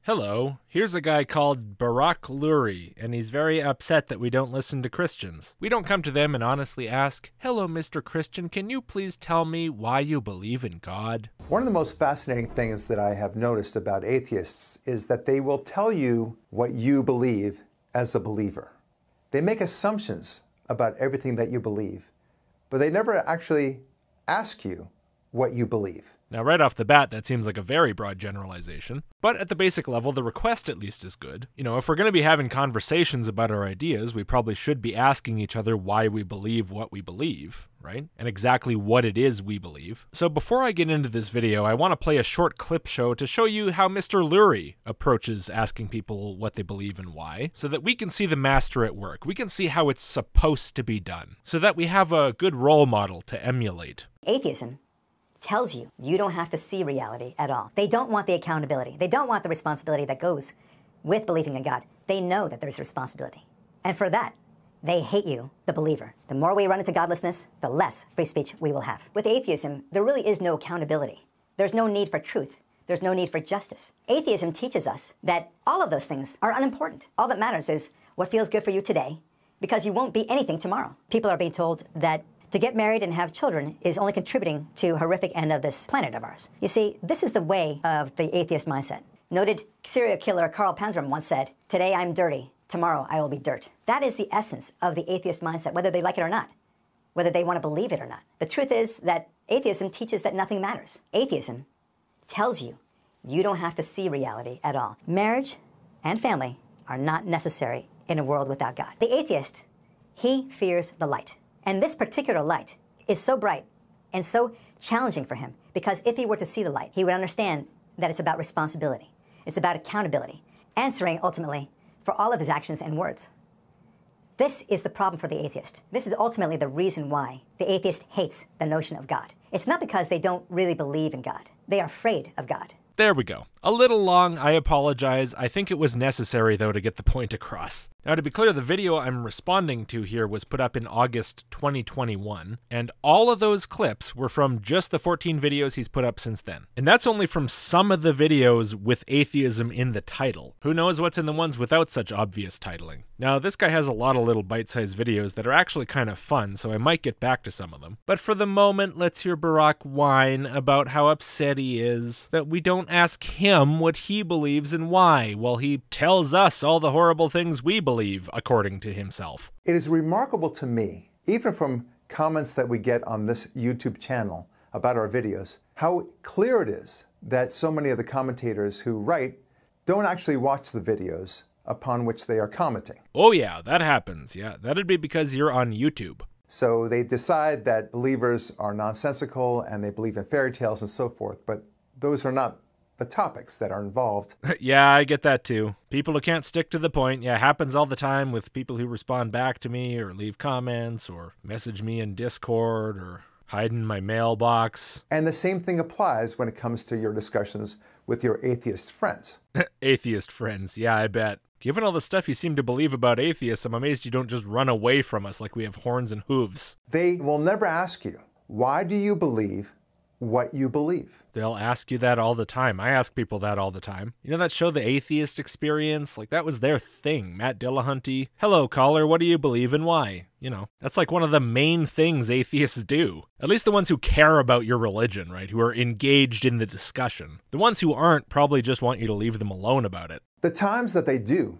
Hello, here's a guy called Barack Lurie, and he's very upset that we don't listen to Christians. We don't come to them and honestly ask, "Hello, Mr. Christian, can you please tell me why you believe in God?" One of the most fascinating things that I have noticed about atheists is that they will tell you what you believe as a believer. They make assumptions about everything that you believe, but they never actually ask you what you believe. Now, right off the bat, that seems like a very broad generalization, but at the basic level, the request at least is good. You know, if we're going to be having conversations about our ideas, we probably should be asking each other why we believe what we believe, right? And exactly what it is we believe. So before I get into this video, I want to play a short clip show to show you how Mr. Lurie approaches asking people what they believe and why, so that we can see the master at work. We can see how it's supposed to be done, so that we have a good role model to emulate. Atheism tells you you don't have to see reality at all. They don't want the accountability. They don't want the responsibility that goes with believing in God. They know that there's responsibility. And for that, they hate you, the believer. The more we run into godlessness, the less free speech we will have. With atheism, there really is no accountability. There's no need for truth. There's no need for justice. Atheism teaches us that all of those things are unimportant. All that matters is what feels good for you today, because you won't be anything tomorrow. People are being told that to get married and have children is only contributing to a horrific end of this planet of ours. You see, this is the way of the atheist mindset. Noted serial killer Carl Panzram once said, "Today I'm dirty, tomorrow I will be dirt." That is the essence of the atheist mindset, whether they like it or not, whether they want to believe it or not. The truth is that atheism teaches that nothing matters. Atheism tells you you don't have to see reality at all. Marriage and family are not necessary in a world without God. The atheist, he fears the light. And this particular light is so bright and so challenging for him, because if he were to see the light, he would understand that it's about responsibility. It's about accountability, answering ultimately for all of his actions and words. This is the problem for the atheist. This is ultimately the reason why the atheist hates the notion of God. It's not because they don't really believe in God. They are afraid of God. There we go. A little long, I apologize. I think it was necessary, though, to get the point across. Now, to be clear, the video I'm responding to here was put up in August 2021, and all of those clips were from just the 14 videos he's put up since then. And that's only from some of the videos with atheism in the title. Who knows what's in the ones without such obvious titling? Now, this guy has a lot of little bite-sized videos that are actually kind of fun, so I might get back to some of them. But for the moment, let's hear Barack whine about how upset he is that we don't ask him what he believes and why, while he tells us all the horrible things we believe, according to himself. It is remarkable to me, even from comments that we get on this YouTube channel about our videos, how clear it is that so many of the commentators who write don't actually watch the videos upon which they are commenting. Oh yeah, that happens. Yeah, that'd be because you're on YouTube. So they decide that believers are nonsensical and they believe in fairy tales and so forth, but those are not the topics that are involved. Yeah, I get that too. People who can't stick to the point. Yeah, happens all the time with people who respond back to me or leave comments or message me in Discord or hide in my mailbox. And the same thing applies when it comes to your discussions with your atheist friends. Atheist friends, yeah, I bet. Given all the stuff you seem to believe about atheists, I'm amazed you don't just run away from us like we have horns and hooves. They will never ask you, why do you believe what you believe? They'll ask you that all the time. I ask people that all the time. You know that show, The Atheist Experience? Like, that was their thing. Matt Dillahunty. Hello, caller, what do you believe and why? You know, that's like one of the main things atheists do. At least the ones who care about your religion, right? Who are engaged in the discussion. The ones who aren't probably just want you to leave them alone about it. The times that they do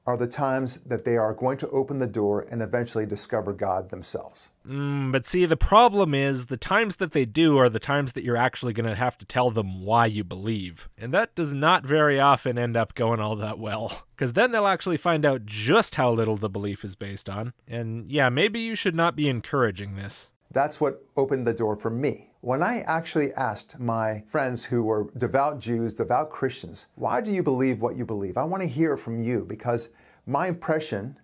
are the times that they are going to open the door and eventually discover God themselves. But see, the problem is the times that they do are the times that you're actually going to have to tell them why you believe. And that does not very often end up going all that well. Because then they'll actually find out just how little the belief is based on. And yeah, maybe you should not be encouraging this. That's what opened the door for me. When I actually asked my friends who were devout Jews, devout Christians, why do you believe what you believe? I want to hear from you, because my impression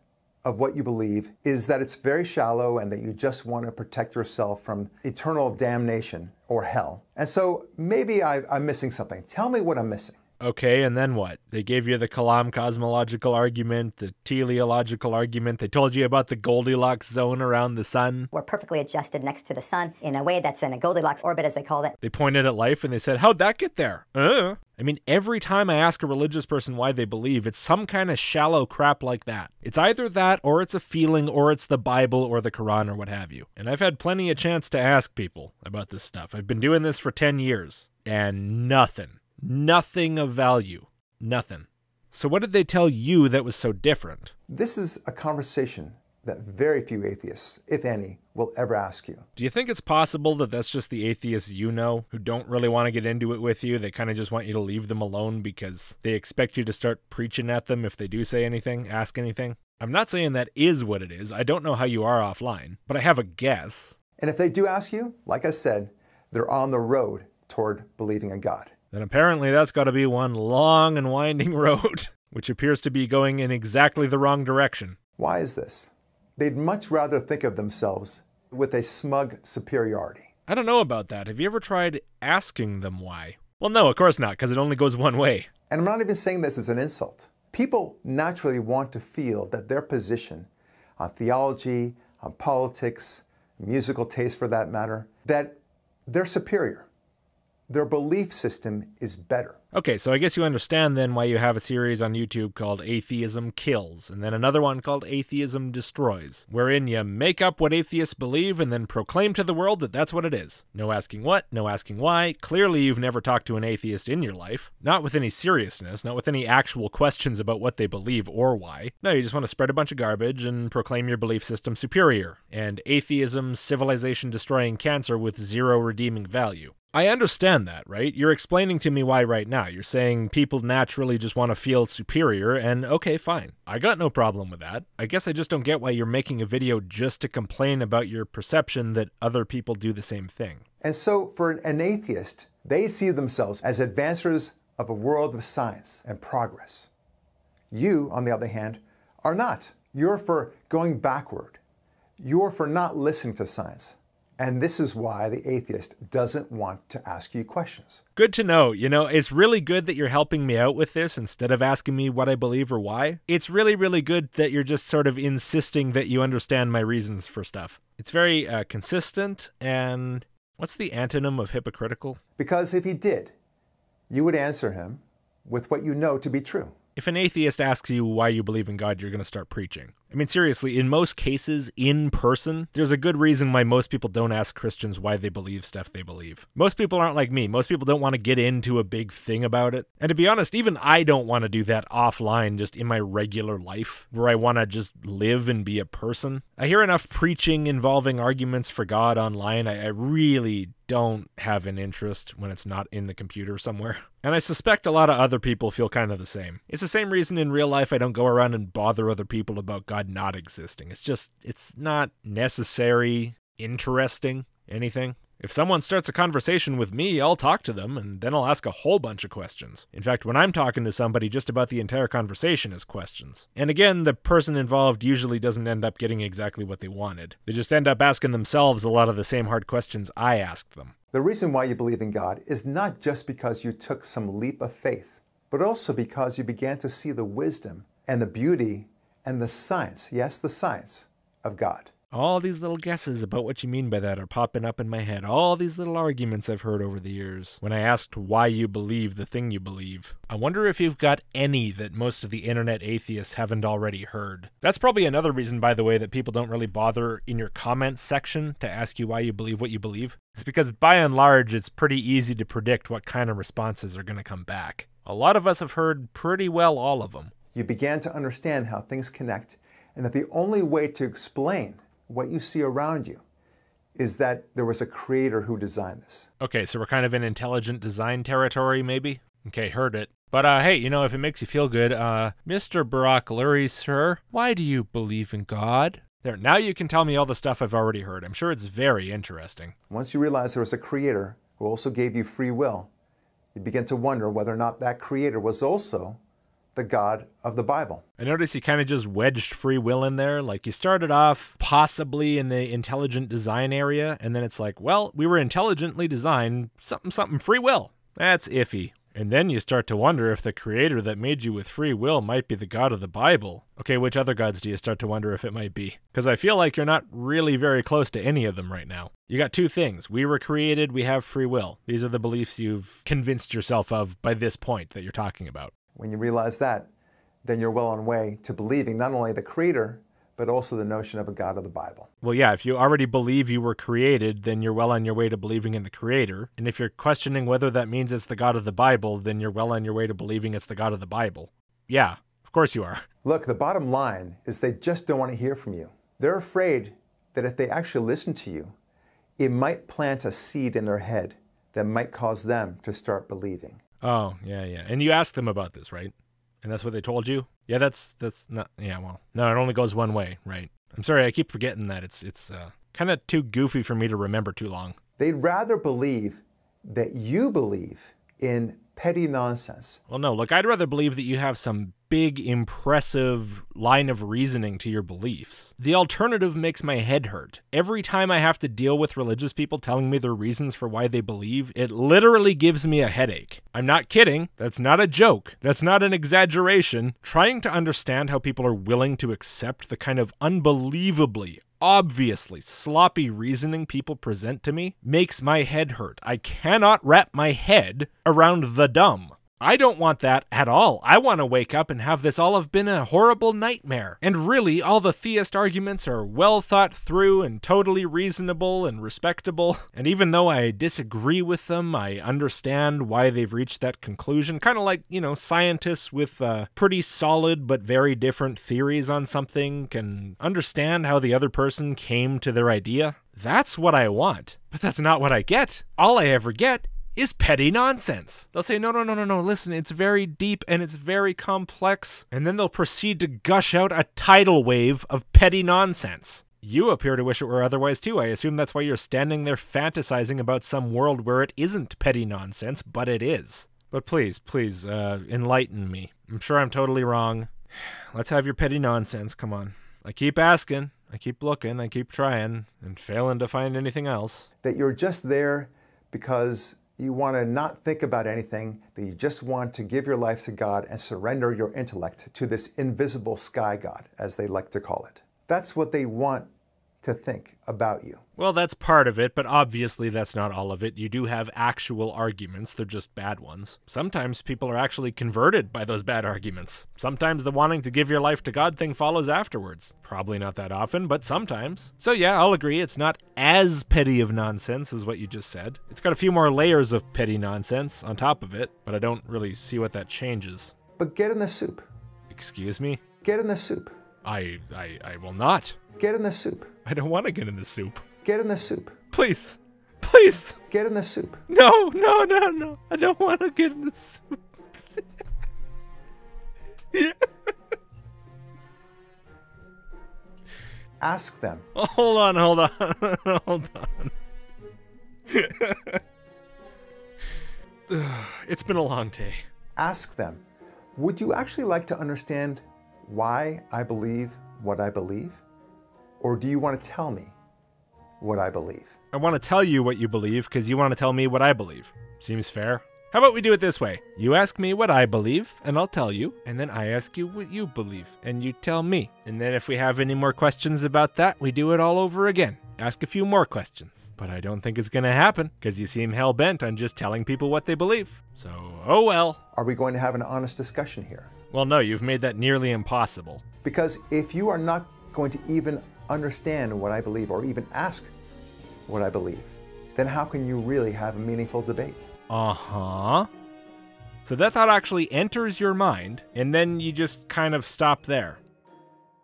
of what you believe is that it's very shallow and that you just want to protect yourself from eternal damnation or hell. And so maybe I'm missing something. Tell me what I'm missing. Okay, and then what? They gave you the Kalam cosmological argument, the teleological argument. They told you about the Goldilocks zone around the sun. We're perfectly adjusted next to the sun in a way that's in a Goldilocks orbit, as they called it. They pointed at life and they said, how'd that get there? I mean, every time I ask a religious person why they believe, it's some kind of shallow crap like that. It's either that, or it's a feeling, or it's the Bible, or the Quran, or what have you. And I've had plenty of chance to ask people about this stuff. I've been doing this for 10 years, and nothing of value. Nothing. So what did they tell you that was so different? This is a conversation that very few atheists, if any, will ever ask you. Do you think it's possible that that's just the atheists you know who don't really want to get into it with you? They kind of just want you to leave them alone because they expect you to start preaching at them if they do say anything, ask anything? I'm not saying that is what it is. I don't know how you are offline, but I have a guess. And if they do ask you, like I said, they're on the road toward believing in God. Then apparently that's got to be one long and winding road, which appears to be going in exactly the wrong direction. Why is this? They'd much rather think of themselves with a smug superiority. I don't know about that. Have you ever tried asking them why? Well, no, of course not, because it only goes one way. And I'm not even saying this as an insult. People naturally want to feel that their position on theology, on politics, musical taste for that matter, that they're superior. Their belief system is better. Okay, so I guess you understand then why you have a series on YouTube called Atheism Kills, and then another one called Atheism Destroys, wherein you make up what atheists believe and then proclaim to the world that that's what it is. No asking what, no asking why. Clearly you've never talked to an atheist in your life. Not with any seriousness, not with any actual questions about what they believe or why. No, you just want to spread a bunch of garbage and proclaim your belief system superior. And atheism, civilization-destroying cancer with zero redeeming value. I understand that, right? You're explaining to me why right now. You're saying people naturally just want to feel superior, and okay, fine. I got no problem with that. I guess I just don't get why you're making a video just to complain about your perception that other people do the same thing. And so for an atheist, they see themselves as advancers of a world of science and progress. You, on the other hand, are not. You're for going backward. You're for not listening to science. And this is why the atheist doesn't want to ask you questions. Good to know. You know, it's really good that you're helping me out with this instead of asking me what I believe or why. It's really, really good that you're just sort of insisting that you understand my reasons for stuff. It's very consistent and what's the antonym of hypocritical? Because if he did, you would answer him with what you know to be true. If an atheist asks you why you believe in God, you're going to start preaching. I mean, seriously, in most cases, in person, there's a good reason why most people don't ask Christians why they believe stuff they believe. Most people aren't like me. Most people don't want to get into a big thing about it. And to be honest, even I don't want to do that offline just in my regular life, where I want to just live and be a person. I hear enough preaching involving arguments for God online. I really don't have an interest when it's not in the computer somewhere. And I suspect a lot of other people feel kind of the same. It's the same reason in real life I don't go around and bother other people about God not existing. It's not necessary, interesting, anything. If someone starts a conversation with me, I'll talk to them, and then I'll ask a whole bunch of questions. In fact, when I'm talking to somebody, just about the entire conversation is questions. And again, the person involved usually doesn't end up getting exactly what they wanted. They just end up asking themselves a lot of the same hard questions I asked them. The reason why you believe in God is not just because you took some leap of faith, but also because you began to see the wisdom and the beauty and the science, yes, the science of God. All these little guesses about what you mean by that are popping up in my head. All these little arguments I've heard over the years when I asked why you believe the thing you believe. I wonder if you've got any that most of the internet atheists haven't already heard. That's probably another reason, by the way, that people don't really bother in your comments section to ask you why you believe what you believe. It's because by and large, it's pretty easy to predict what kind of responses are going to come back. A lot of us have heard pretty well all of them. You began to understand how things connect, and that the only way to explain what you see around you is that there was a creator who designed this. Okay, so we're kind of in intelligent design territory, maybe? Okay, heard it. But hey, you know, if it makes you feel good, Mr. Barack Lurie, sir, why do you believe in God? There, now you can tell me all the stuff I've already heard. I'm sure it's very interesting. Once you realize there was a creator who also gave you free will, you begin to wonder whether or not that creator was also the God of the Bible. I notice you kind of just wedged free will in there. Like you started off possibly in the intelligent design area, and then it's like, well, we were intelligently designed, something free will. That's iffy. And then you start to wonder if the creator that made you with free will might be the God of the Bible. Okay, which other gods do you start to wonder if it might be? Because I feel like you're not really very close to any of them right now. You got two things. We were created, we have free will. These are the beliefs you've convinced yourself of by this point that you're talking about. When you realize that, then you're well on way to believing not only the creator, but also the notion of a God of the Bible. Well, yeah, if you already believe you were created, then you're well on your way to believing in the creator. And if you're questioning whether that means it's the God of the Bible, then you're well on your way to believing it's the God of the Bible. Yeah, of course you are. Look, the bottom line is they just don't want to hear from you. They're afraid that if they actually listen to you, it might plant a seed in their head that might cause them to start believing. Oh, yeah. And you asked them about this, right? And that's what they told you? Yeah, that's not, yeah, well, no, it only goes one way, right? I'm sorry, I keep forgetting that. It's kind of too goofy for me to remember too long. They'd rather believe that you believe in petty nonsense. Well, no, look, I'd rather believe that you have some big, impressive line of reasoning to your beliefs. The alternative makes my head hurt. Every time I have to deal with religious people telling me their reasons for why they believe, it literally gives me a headache. I'm not kidding. That's not a joke. That's not an exaggeration. Trying to understand how people are willing to accept the kind of unbelievably, obviously sloppy reasoning people present to me makes my head hurt. I cannot wrap my head around the dumb. I don't want that at all. I want to wake up and have this all have been a horrible nightmare. And really, all the theist arguments are well thought through and totally reasonable and respectable. And even though I disagree with them, I understand why they've reached that conclusion. Kind of like, scientists with pretty solid but very different theories on something can understand how the other person came to their idea. That's what I want. But that's not what I get. All I ever get is petty nonsense. They'll say, no, listen, it's very deep and it's very complex. And then they'll proceed to gush out a tidal wave of petty nonsense. You appear to wish it were otherwise too. I assume that's why you're standing there fantasizing about some world where it isn't petty nonsense, but it is. But please, enlighten me. I'm sure I'm totally wrong. Let's have your petty nonsense, come on. I keep asking, I keep looking, I keep trying, and failing to find anything else. That you're just there because you want to not think about anything, that you just want to give your life to God and surrender your intellect to this invisible sky God, as they like to call it. That's what they want to think about you. Well, that's part of it, but obviously that's not all of it. You do have actual arguments, they're just bad ones. Sometimes people are actually converted by those bad arguments. Sometimes the wanting to give your life to God thing follows afterwards. Probably not that often, but sometimes. So yeah, I'll agree, it's not as petty of nonsense as what you just said. It's got a few more layers of petty nonsense on top of it, but I don't really see what that changes. But get in the soup. Excuse me? Get in the soup. I will not. Get in the soup. I don't want to get in the soup. Get in the soup. Please. Get in the soup. No. I don't want to get in the soup. Ask them. Oh, hold on. It's been a long day. Ask them, would you actually like to understand why I believe what I believe? Or do you want to tell me what I believe? I want to tell you what you believe because you want to tell me what I believe. Seems fair. How about we do it this way? You ask me what I believe, and I'll tell you, and then I ask you what you believe, and you tell me. And then if we have any more questions about that, we do it all over again. Ask a few more questions. But I don't think it's going to happen, because you seem hell-bent on just telling people what they believe. So, oh well. Are we going to have an honest discussion here? Well, no, you've made that nearly impossible. Because if you are not going to even understand what I believe, or even ask what I believe, then how can you really have a meaningful debate? Uh-huh. So that thought actually enters your mind, and then you just kind of stop there.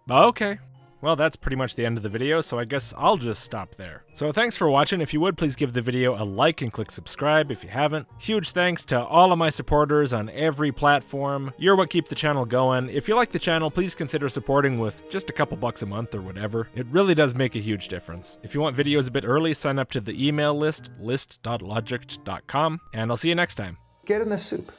Okay. Well, that's pretty much the end of the video, so I guess I'll just stop there. So thanks for watching. If you would, please give the video a like and click subscribe if you haven't. Huge thanks to all of my supporters on every platform. You're what keep the channel going. If you like the channel, please consider supporting with just a couple bucks a month or whatever. It really does make a huge difference. If you want videos a bit early, sign up to the email list, list.logicked.com, and I'll see you next time. Get in the soup.